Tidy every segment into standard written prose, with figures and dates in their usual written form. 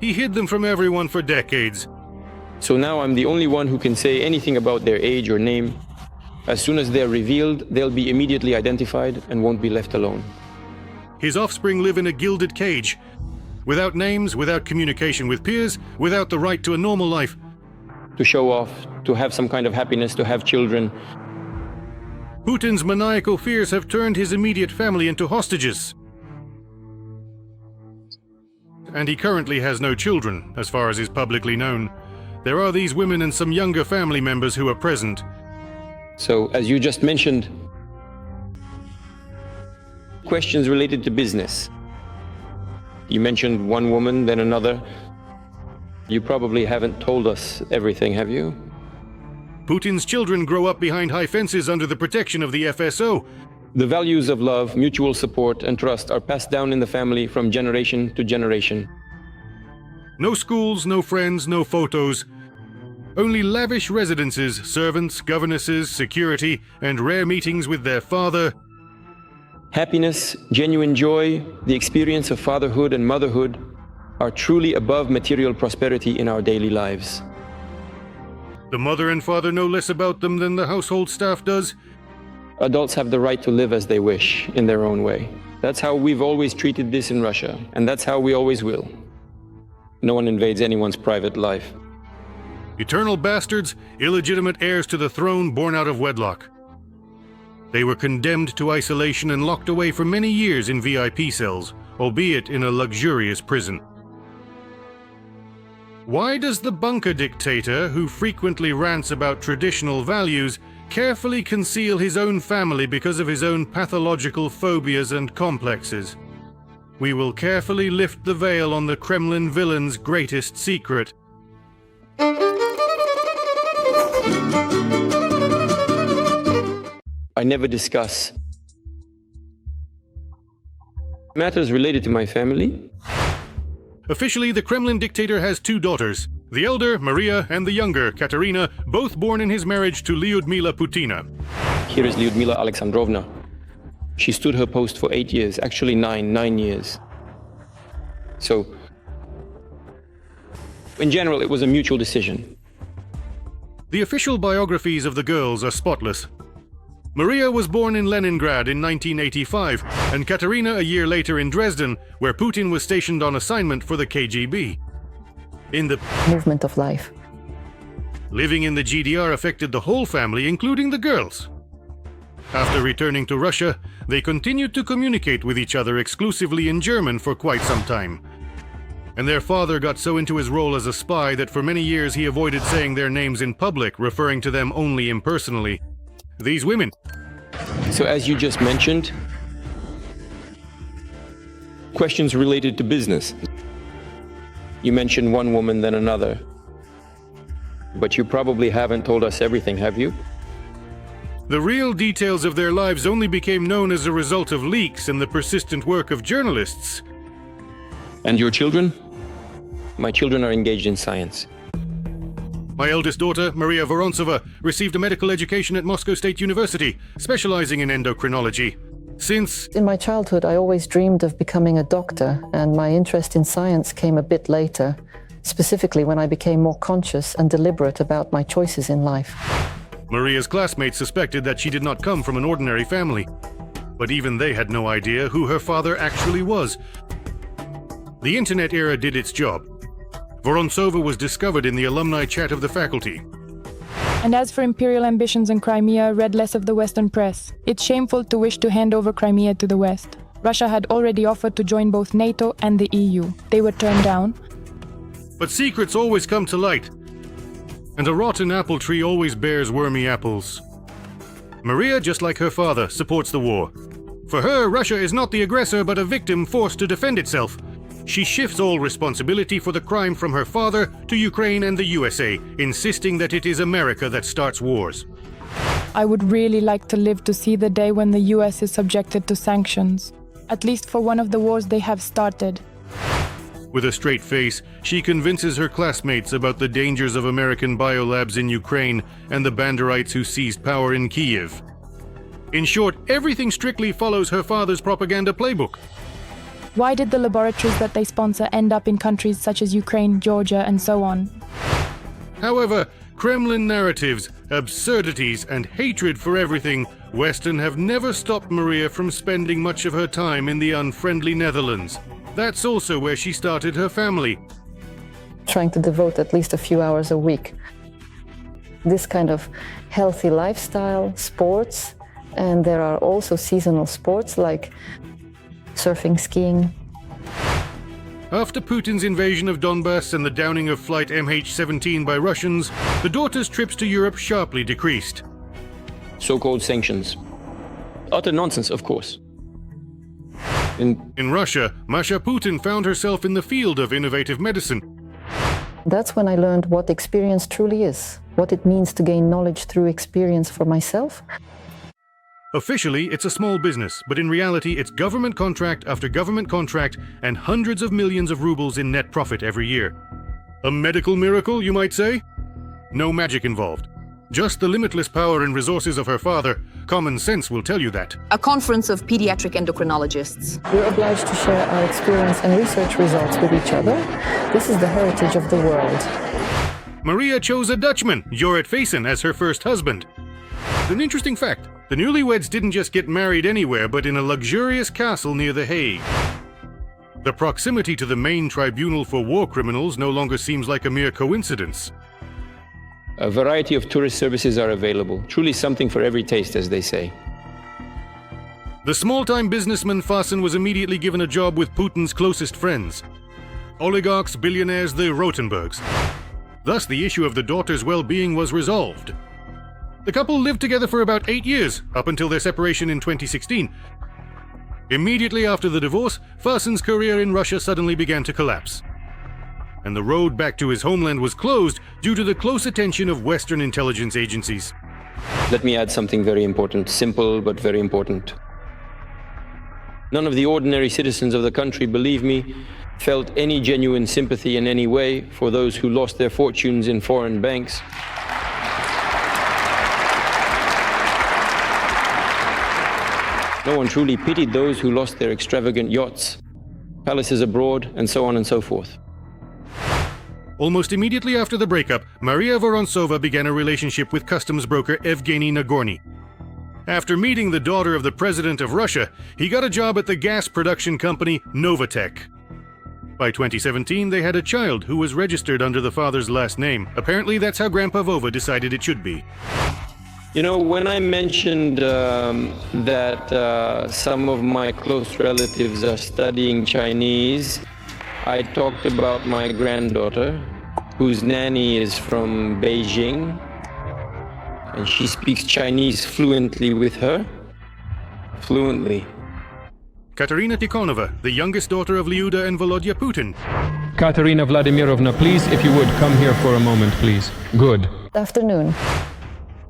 He hid them from everyone for decades. So now I'm the only one who can say anything about their age or name. As soon as they're revealed, they'll be immediately identified and won't be left alone. His offspring live in a gilded cage, without names, without communication with peers, without the right to a normal life. To show off, to have some kind of happiness, to have children. Putin's maniacal fears have turned his immediate family into hostages. And he currently has no children, as far as is publicly known. There are these women and some younger family members who are present. So, as you just mentioned, questions related to business. You mentioned one woman, then another. You probably haven't told us everything, have you? Putin's children grow up behind high fences under the protection of the FSO. The values of love, mutual support, and trust are passed down in the family from generation to generation. No schools, no friends, no photos. Only lavish residences, servants, governesses, security, and rare meetings with their father. Happiness, genuine joy, the experience of fatherhood and motherhood are truly above material prosperity in our daily lives. The mother and father know less about them than the household staff does. Adults have the right to live as they wish, in their own way. That's how we've always treated this in Russia, and that's how we always will. No one invades anyone's private life. Eternal bastards, illegitimate heirs to the throne born out of wedlock. They were condemned to isolation and locked away for many years in VIP cells, albeit in a luxurious prison. Why does the bunker dictator, who frequently rants about traditional values, carefully conceal his own family because of his own pathological phobias and complexes? We will carefully lift the veil on the Kremlin villain's greatest secret. I never discuss matters related to my family. Officially, the Kremlin dictator has two daughters. The elder, Maria, and the younger, Katerina, both born in his marriage to Lyudmila Putina. Here is Lyudmila Alexandrovna. She stood her post for 8 years, actually nine years. So, in general, it was a mutual decision. The official biographies of the girls are spotless. Maria was born in Leningrad in 1985, and Katerina a year later in Dresden, where Putin was stationed on assignment for the KGB. In the movement of life. Living in the GDR affected the whole family, including the girls. After returning to Russia, they continued to communicate with each other exclusively in German for quite some time. And their father got so into his role as a spy that for many years he avoided saying their names in public, referring to them only impersonally. These women. So as you just mentioned, questions related to business. You mentioned one woman, then another. But you probably haven't told us everything, have you? The real details of their lives only became known as a result of leaks and the persistent work of journalists. And your children? My children are engaged in science. My eldest daughter, Maria Vorontsova, received a medical education at Moscow State University, specializing in endocrinology. Since in my childhood, I always dreamed of becoming a doctor, and my interest in science came a bit later, specifically when I became more conscious and deliberate about my choices in life. Maria's classmates suspected that she did not come from an ordinary family, but even they had no idea who her father actually was. The internet era did its job. Vorontsova was discovered in the alumni chat of the faculty. And as for imperial ambitions in Crimea, read less of the Western press. It's shameful to wish to hand over Crimea to the West. Russia had already offered to join both NATO and the EU. They were turned down. But secrets always come to light, and a rotten apple tree always bears wormy apples. Maria, just like her father, supports the war. For her, Russia is not the aggressor, but a victim forced to defend itself. She shifts all responsibility for the crime from her father to Ukraine and the USA, insisting that it is America that starts wars. I would really like to live to see the day when the US is subjected to sanctions, at least for one of the wars they have started. With a straight face, she convinces her classmates about the dangers of American biolabs in Ukraine and the Banderites who seized power in Kiev. In short, everything strictly follows her father's propaganda playbook. Why did the laboratories that they sponsor end up in countries such as Ukraine, Georgia, and so on? However, Kremlin narratives, absurdities, and hatred for everything Western have never stopped Maria from spending much of her time in the unfriendly Netherlands. That's also where she started her family. Trying to devote at least a few hours a week. This kind of healthy lifestyle, sports, and there are also seasonal sports like surfing, skiing. After Putin's invasion of Donbass and the downing of flight MH17 by Russians, the daughter's trips to Europe sharply decreased. So-called sanctions. Utter nonsense, of course. In Russia, Masha Putin found herself in the field of innovative medicine. That's when I learned what experience truly is, what it means to gain knowledge through experience for myself. Officially, it's a small business, but in reality, it's government contract after government contract and hundreds of millions of rubles in net profit every year. A medical miracle, you might say? No magic involved. Just the limitless power and resources of her father. Common sense will tell you that. A conference of pediatric endocrinologists. We're obliged to share our experience and research results with each other. This is the heritage of the world. Maria chose a Dutchman, Jorrit Faison, as her first husband. An interesting fact, the newlyweds didn't just get married anywhere, but in a luxurious castle near The Hague. The proximity to the main tribunal for war criminals no longer seems like a mere coincidence. A variety of tourist services are available. Truly something for every taste, as they say. The small-time businessman Faison was immediately given a job with Putin's closest friends. Oligarchs, billionaires, the Rotenbergs. Thus, the issue of the daughter's well-being was resolved. The couple lived together for about 8 years, up until their separation in 2016. Immediately after the divorce, Fason's career in Russia suddenly began to collapse. And the road back to his homeland was closed due to the close attention of Western intelligence agencies. Let me add something very important, simple but very important. None of the ordinary citizens of the country, believe me, felt any genuine sympathy in any way for those who lost their fortunes in foreign banks. No one truly pitied those who lost their extravagant yachts, palaces abroad, and so on and so forth. Almost immediately after the breakup, Maria Vorontsova began a relationship with customs broker Evgeny Nagorny. After meeting the daughter of the president of Russia, he got a job at the gas production company Novatek. By 2017, they had a child who was registered under the father's last name. Apparently, that's how Grandpa Vova decided it should be. You know, when I mentioned that some of my close relatives are studying Chinese, I talked about my granddaughter, whose nanny is from Beijing, and she speaks Chinese fluently with her. Fluently. Katerina Tikhonova, the youngest daughter of Lyuda and Volodya Putin. Katerina Vladimirovna, please, if you would, come here for a moment, please. Good. Good afternoon.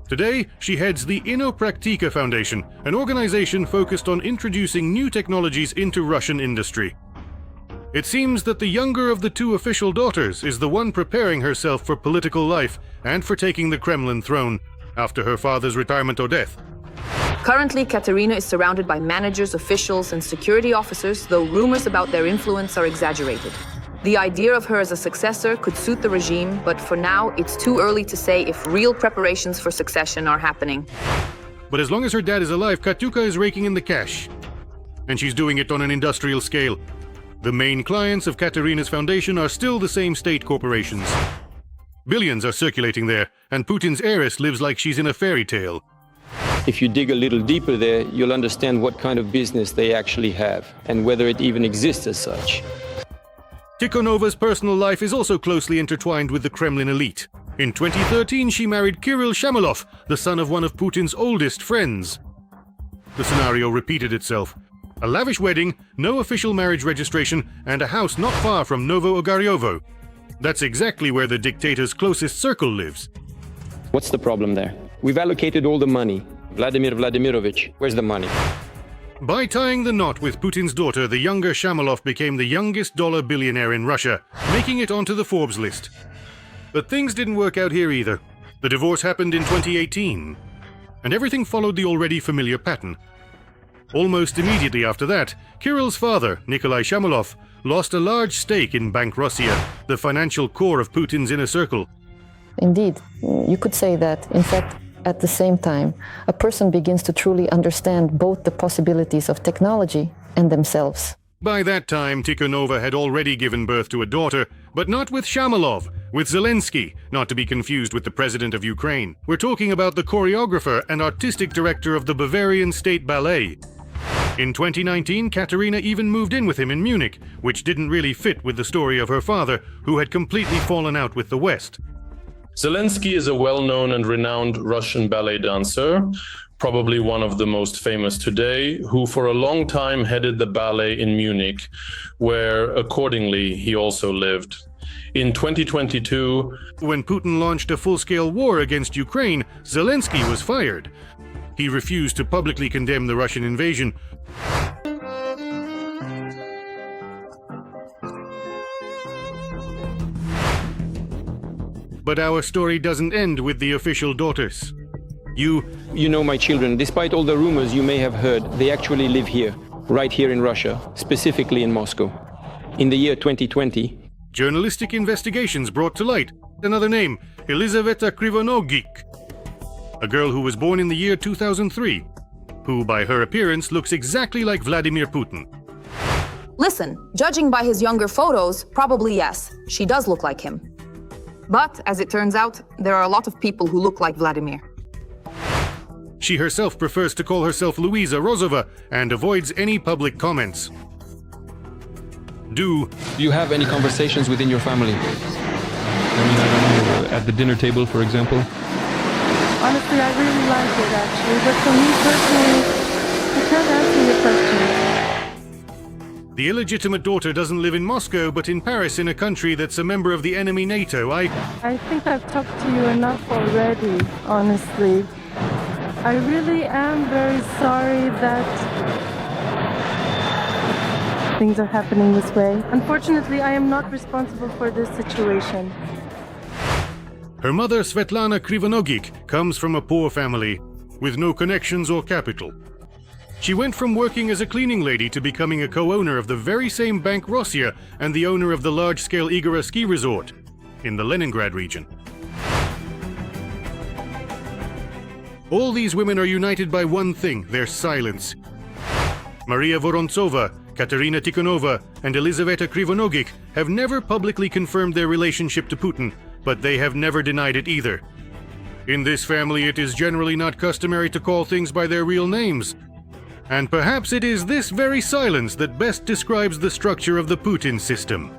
Today, she heads the Inopraktika Foundation, an organization focused on introducing new technologies into Russian industry. It seems that the younger of the two official daughters is the one preparing herself for political life and for taking the Kremlin throne after her father's retirement or death. Currently, Katerina is surrounded by managers, officials, and security officers, though rumors about their influence are exaggerated. The idea of her as a successor could suit the regime, but for now, it's too early to say if real preparations for succession are happening. But as long as her dad is alive, Katyuka is raking in the cash. And she's doing it on an industrial scale. The main clients of Katerina's foundation are still the same state corporations. Billions are circulating there, and Putin's heiress lives like she's in a fairy tale. If you dig a little deeper there, you'll understand what kind of business they actually have, and whether it even exists as such. Tikhonova's personal life is also closely intertwined with the Kremlin elite. In 2013, she married Kirill Shamalov, the son of one of Putin's oldest friends. The scenario repeated itself. A lavish wedding, no official marriage registration, and a house not far from Novo Ogaryovo. That's exactly where the dictator's closest circle lives. What's the problem there? We've allocated all the money. Vladimir Vladimirovich, where's the money? By tying the knot with Putin's daughter, the younger Shamalov became the youngest dollar billionaire in Russia, making it onto the Forbes list. But things didn't work out here either. The divorce happened in 2018, and everything followed the already familiar pattern. Almost immediately after that, Kirill's father, Nikolai Shamalov, lost a large stake in Bank Russia, the financial core of Putin's inner circle. Indeed, you could say that, in fact, at the same time, a person begins to truly understand both the possibilities of technology and themselves. By that time, Tikhonova had already given birth to a daughter, but not with Shamalov, with Zelensky, not to be confused with the president of Ukraine. We're talking about the choreographer and artistic director of the Bavarian State Ballet. In 2019, Katerina even moved in with him in Munich, which didn't really fit with the story of her father, who had completely fallen out with the West. Zelensky is a well-known and renowned Russian ballet dancer, probably one of the most famous today, who for a long time headed the ballet in Munich, where accordingly he also lived. In 2022, when Putin launched a full-scale war against Ukraine, Zelensky was fired. He refused to publicly condemn the Russian invasion. But our story doesn't end with the official daughters. You know my children, despite all the rumors you may have heard, they actually live here, right here in Russia, specifically in Moscow. In the year 2020, journalistic investigations brought to light another name, Elizaveta Krivonogik, a girl who was born in the year 2003, who by her appearance looks exactly like Vladimir Putin. Listen, judging by his younger photos, probably yes, she does look like him. But, as it turns out, there are a lot of people who look like Vladimir. She herself prefers to call herself Luisa Rozova and avoids any public comments. Do you have any conversations within your family? I mean, I don't know, at the dinner table, for example? Honestly, I really like it, actually. But for me personally, I can't answer your question. The illegitimate daughter doesn't live in Moscow, but in Paris, in a country that's a member of the enemy NATO. I think I've talked to you enough already, honestly. I really am very sorry that things are happening this way. Unfortunately, I am not responsible for this situation. Her mother, Svetlana Krivonogik, comes from a poor family, with no connections or capital. She went from working as a cleaning lady to becoming a co-owner of the very same Bank Russia and the owner of the large-scale Igora ski resort in the Leningrad region. All these women are united by one thing, their silence. Maria Vorontsova, Katerina Tikhonova, and Elizaveta Krivonogik have never publicly confirmed their relationship to Putin, but they have never denied it either. In this family, it is generally not customary to call things by their real names. And perhaps it is this very silence that best describes the structure of the Putin system.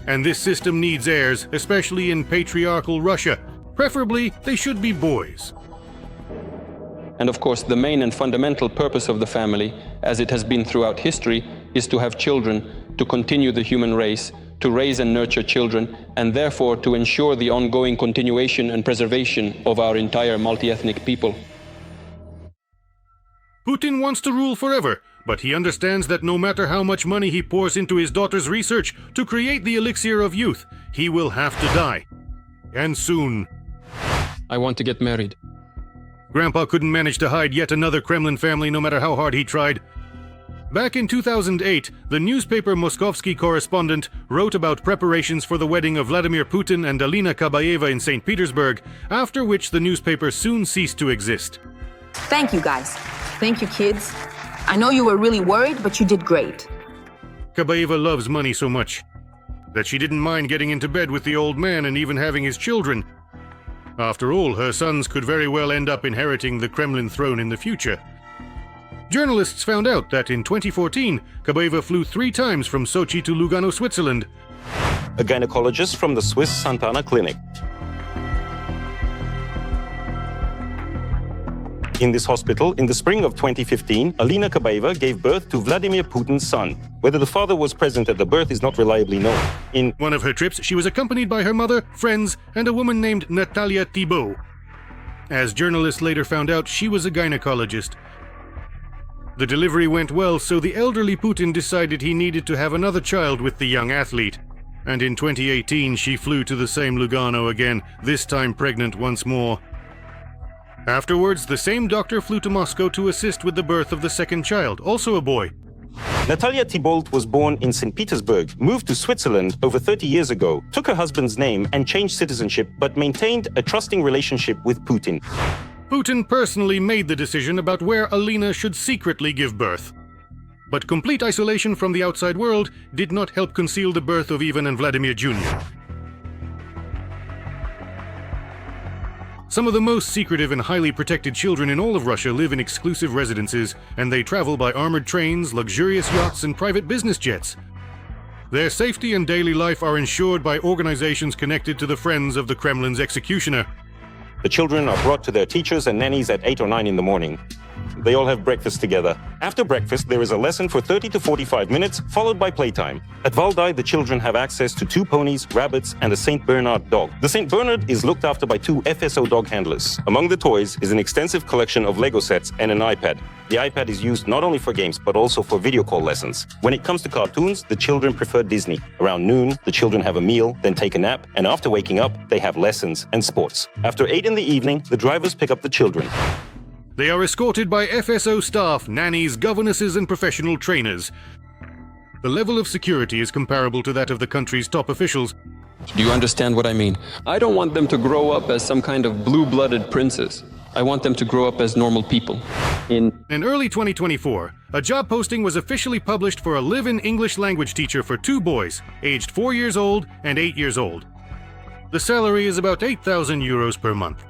And this system needs heirs, especially in patriarchal Russia. Preferably, they should be boys. and of course the main and fundamental purpose of the family, as it has been throughout history, is to have children, to continue the human race, to raise and nurture children, and therefore to ensure the ongoing continuation and preservation of our entire multi-ethnic people. Putin wants to rule forever, but he understands that no matter how much money he pours into his daughter's research to create the elixir of youth, he will have to die. And soon. I want to get married. Grandpa couldn't manage to hide yet another Kremlin family no matter how hard he tried. Back in 2008, the newspaper Moskovsky correspondent wrote about preparations for the wedding of Vladimir Putin and Alina Kabaeva in St. Petersburg, after which the newspaper soon ceased to exist. Thank you, guys. Thank you, kids. I know you were really worried, but you did great. Kabaeva loves money so much that she didn't mind getting into bed with the old man and even having his children. After all, her sons could very well end up inheriting the Kremlin throne in the future. Journalists found out that in 2014, Kabaeva flew 3 times from Sochi to Lugano, Switzerland. A gynecologist from the Swiss Santana Clinic. In this hospital, in the spring of 2015, Alina Kabaeva gave birth to Vladimir Putin's son. Whether the father was present at the birth is not reliably known. In one of her trips, she was accompanied by her mother, friends, and a woman named Natalia Thibault. As journalists later found out, she was a gynecologist. The delivery went well, so the elderly Putin decided he needed to have another child with the young athlete. And in 2018, she flew to the same Lugano again, this time pregnant once more. Afterwards, the same doctor flew to Moscow to assist with the birth of the second child, also a boy. Natalia Thibault was born in St. Petersburg, moved to Switzerland over 30 years ago, took her husband's name and changed citizenship, but maintained a trusting relationship with Putin. Putin personally made the decision about where Alina should secretly give birth. But complete isolation from the outside world did not help conceal the birth of Ivan and Vladimir Jr. Some of the most secretive and highly protected children in all of Russia live in exclusive residences, and they travel by armored trains, luxurious yachts, and private business jets. Their safety and daily life are ensured by organizations connected to the Friends of the Kremlin's executioner. The children are brought to their teachers and nannies at 8 or 9 in the morning. They all have breakfast together. After breakfast, there is a lesson for 30 to 45 minutes, followed by playtime. At Valdai, the children have access to 2 ponies, rabbits, and a St. Bernard dog. The St. Bernard is looked after by 2 FSO dog handlers. Among the toys is an extensive collection of Lego sets and an iPad. The iPad is used not only for games, but also for video call lessons. When it comes to cartoons, the children prefer Disney. Around noon, the children have a meal, then take a nap, and after waking up, they have lessons and sports. After 8 in the evening, the drivers pick up the children. They are escorted by FSO staff, nannies, governesses, and professional trainers. The level of security is comparable to that of the country's top officials. Do you understand what I mean? I don't want them to grow up as some kind of blue-blooded princes. I want them to grow up as normal people. In early 2024, a job posting was officially published for a live-in English language teacher for 2 boys, aged 4 years old and 8 years old. The salary is about 8,000 euros per month.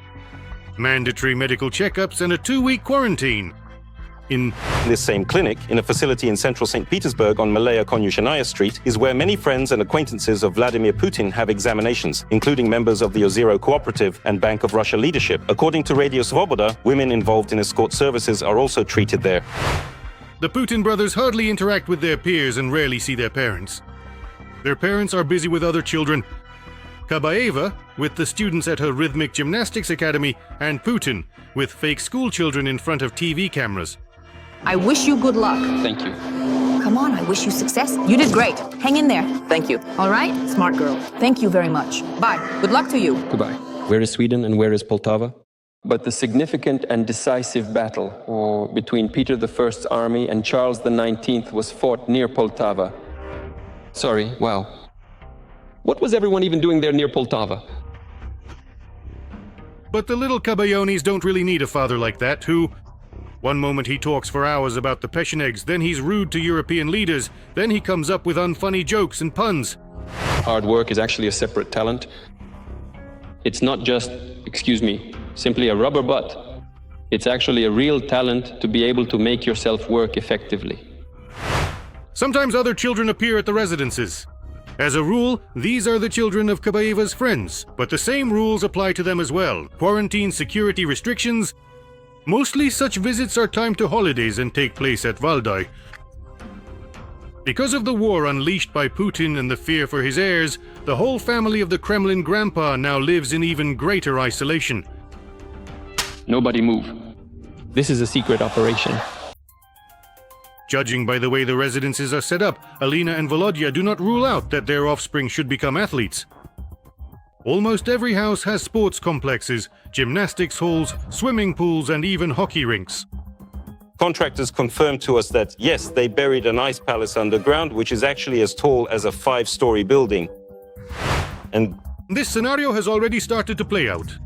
Mandatory medical checkups and a 2-week quarantine. In this same clinic, in a facility in central St. Petersburg on Malaya Konyushanaya Street, is where many friends and acquaintances of Vladimir Putin have examinations, including members of the Ozero Cooperative and Bank of Russia leadership. According to Radio Svoboda, women involved in escort services are also treated there. The Putin brothers hardly interact with their peers and rarely see their parents. Their parents are busy with other children. Kabaeva with the students at her rhythmic gymnastics academy, and Putin with fake school children in front of TV cameras. I wish you good luck. Thank you. Come on, I wish you success. You did great. Hang in there. Thank you. All right? Smart girl. Thank you very much. Bye. Good luck to you. Goodbye. Where is Sweden and where is Poltava? But the significant and decisive battle between Peter I's army and Charles XIX was fought near Poltava. Sorry, wow. What was everyone even doing there near Poltava? But the little Kabayonis don't really need a father like that, who... One moment he talks for hours about the Pechenegs, then he's rude to European leaders, then he comes up with unfunny jokes and puns. Hard work is actually a separate talent. It's not just, simply a rubber butt. It's actually a real talent to be able to make yourself work effectively. Sometimes other children appear at the residences. As a rule, these are the children of Kabaeva's friends, but the same rules apply to them as well. Quarantine, security restrictions. Mostly such visits are timed to holidays and take place at Valdai. Because of the war unleashed by Putin and the fear for his heirs, the whole family of the Kremlin grandpa now lives in even greater isolation. Nobody move. This is a secret operation. Judging by the way the residences are set up, Alina and Volodya do not rule out that their offspring should become athletes. Almost every house has sports complexes, gymnastics halls, swimming pools, and even hockey rinks. Contractors confirmed to us that, yes, they buried an ice palace underground, which is actually as tall as a 5-story building. And this scenario has already started to play out.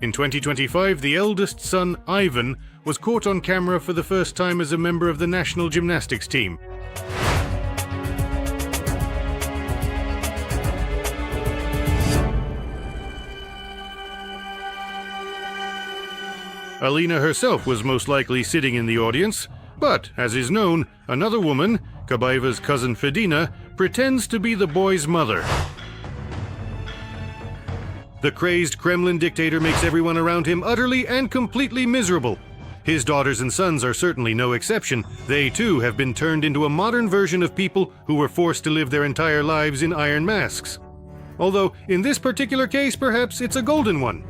In 2025, the eldest son, Ivan, was caught on camera for the first time as a member of the national gymnastics team. Alina herself was most likely sitting in the audience, but, as is known, another woman, Kabaeva's cousin Fedina, pretends to be the boy's mother. The crazed Kremlin dictator makes everyone around him utterly and completely miserable. His daughters and sons are certainly no exception. They too have been turned into a modern version of people who were forced to live their entire lives in iron masks. Although, in this particular case, perhaps it's a golden one.